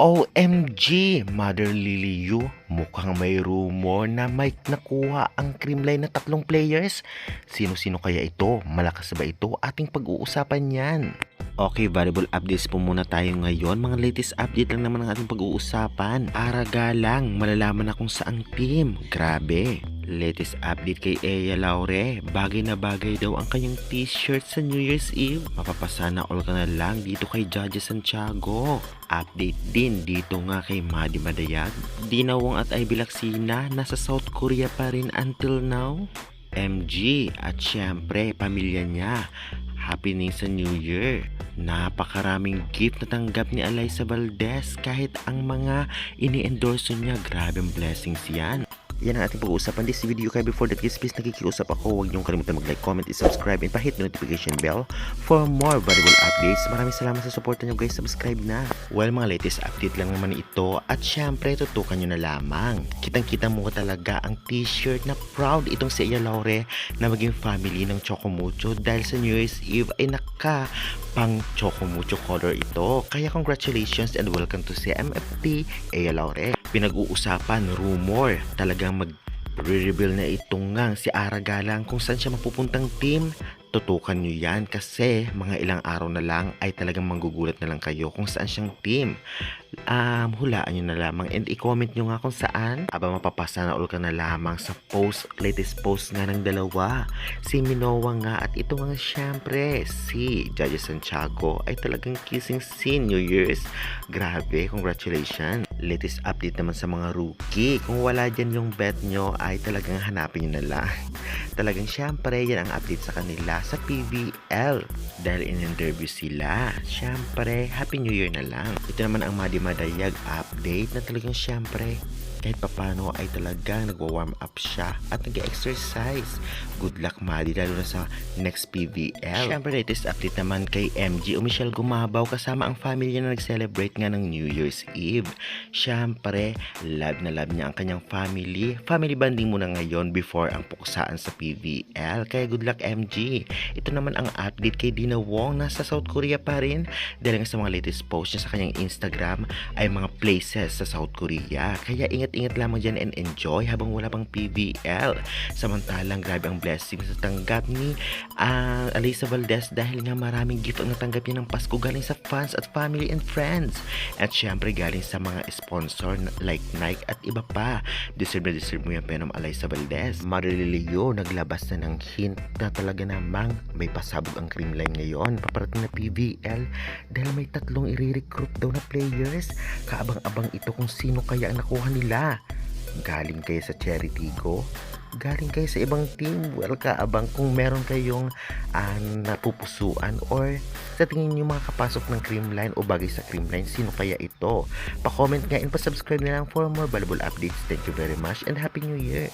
OMG, Mother Lily Yu, mukhang may rumor na may nakuha ang Creamline na 3 players. Sino-sino kaya ito? Malakas ba ito? Ating pag-uusapan yan. Okay, valuable updates po muna tayo ngayon. Mga latest update lang naman ang ating pag-uusapan. Araga lang, malalaman na kung saang team. Grabe. Latest update kay Eya Laure, bagay na bagay daw ang kanyang t-shirt sa New Year's Eve. Mapapasana all ka na lang dito kay Judge Santiago. Update din dito nga kay Madi Madayag. Dinawang at Ivy Lacsina nasa South Korea pa rin until now. MG at syempre pamilya niya. Happening sa New Year. Napakaraming gift na tanggap ni Alyssa Valdez kahit ang mga ini-endorse niya. Grabing blessings yan. Yan ang ating pag-uusapan this video. Kaya before that guys, please nakikiusap ako. Huwag niyong kalimutan mag-like, comment, subscribe, and pa-hit the notification bell for more valuable updates. Maraming salamat sa support niyo guys. Subscribe na. Well, mga latest update lang naman ito. At syempre, tutukan nyo na lamang. Kitang-kita mo talaga ang t-shirt na proud itong si Eya Laure na maging family ng Chocomucho dahil sa New Year's Eve ay pang Chocomucho color ito. Kaya congratulations and welcome to CMFT Eya Laure. Pinag-uusapan, rumor, talagang mag-reveal na itong ngang si Araga lang kung saan siya mapupuntang team. Tutukan nyo yan kasi mga ilang araw na lang ay talagang manggugulat na lang kayo kung saan siyang team. Hulaan nyo na lamang and i-comment nyo nga kung saan. Mapapasa na all ka na lamang sa latest post nga ng dalawa. Si Minowa nga at ito nga syempre si Judge Santiago ay talagang kissing scene New Year's. Grabe, congratulations. Latest update naman sa mga rookie. Kung wala dyan yung bet nyo ay talagang hanapin nyo na lang. Talagang syempre yan ang update sa kanila sa PVL dahil in-interview sila. Syempre, Happy New Year na lang. Ito naman ang Madi Madayag update na talagang syempre kahit papano ay talagang nagwa-warm up siya at nag-exercise. Good luck Madi lalo na sa next PVL. Syempre latest update naman kay MG o Michelle Gumabaw kasama ang family na nag-celebrate nga ng New Year's Eve. Syempre love na love niya ang kanyang family. Family bonding muna ngayon before ang pukusaan sa PVL. Kaya good luck MG. Ito naman ang update kay Dina Wong nasa South Korea pa rin dahil nga sa mga latest post niya sa kanyang Instagram ay mga places sa South Korea. Kaya ingat lamang dyan and enjoy habang wala pang PVL. Samantalang grabe ang blessings na tanggap ni Alyssa Valdez dahil nga maraming gift ang natanggap niya ng Pasko galing sa fans at family and friends. At syempre galing sa mga sponsor like Nike at iba pa. Deserve mo yan penom Alyssa Valdez. Marililio naglabas na ng hint na talaga namang may pasabog ang Creamline ngayon. Paparating na PVL dahil may 3 i-recruit daw na players. Kaabang-abang ito kung sino kaya ang nakuha nila. Galing kayo sa Cherry Tigo? Galing kayo sa ibang team? Well, kaabang kung meron kayong napupusuan or sa tingin nyo mga kapasok ng Creamline o bagay sa Creamline, sino kaya ito? Pa-comment nga and pa-subscribe na lang for more valuable updates. Thank you very much and Happy New Year!